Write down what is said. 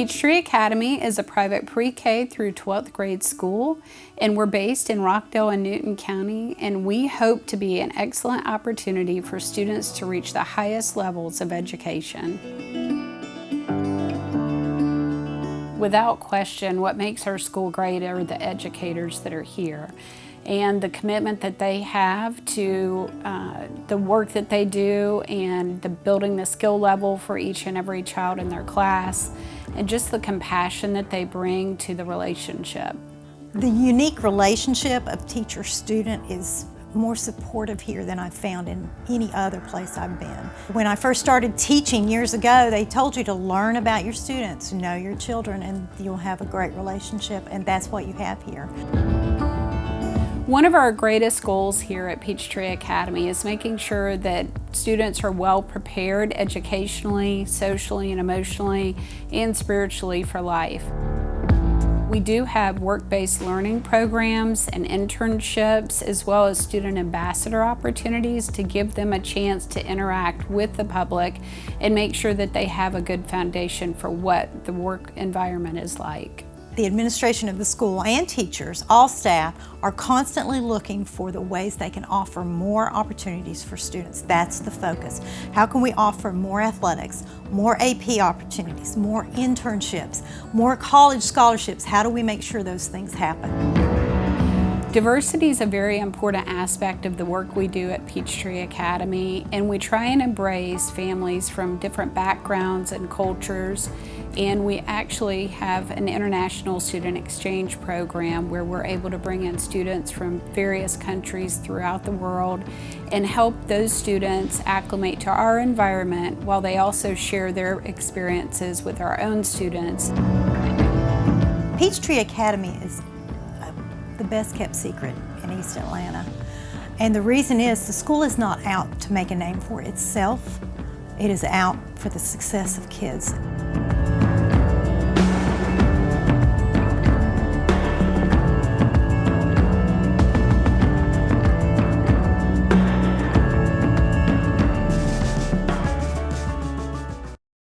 Peachtree Academy is a private pre-K through 12th grade school, and we're based in Rockdale and Newton County, and we hope to be an excellent opportunity for students to reach the highest levels of education. Without question, what makes our school great are the educators that are here and the commitment that they have to the work that they do and building the skill level for each and every child in their class, and just the compassion that they bring to the relationship. The unique relationship of teacher-student is more supportive here than I've found in any other place I've been. When I first started teaching years ago, they told you to learn about your students, know your children, and you'll have a great relationship, and that's what you have here. One of our greatest goals here at Peachtree Academy is making sure that students are well prepared educationally, socially, and emotionally, and spiritually for life. We do have work-based learning programs and internships, as well as student ambassador opportunities to give them a chance to interact with the public and make sure that they have a good foundation for what the work environment is like. The administration of the school and teachers, all staff, are constantly looking for the ways they can offer more opportunities for students. That's the focus. How can we offer more athletics, more AP opportunities, more internships, more college scholarships? How do we make sure those things happen? Diversity is a very important aspect of the work we do at Peachtree Academy, and we try and embrace families from different backgrounds and cultures, and we actually have an international student exchange program where we're able to bring in students from various countries throughout the world and help those students acclimate to our environment while they also share their experiences with our own students. Peachtree Academy is the best kept secret in East Atlanta. And the reason is the school is not out to make a name for itself. It is out for the success of kids.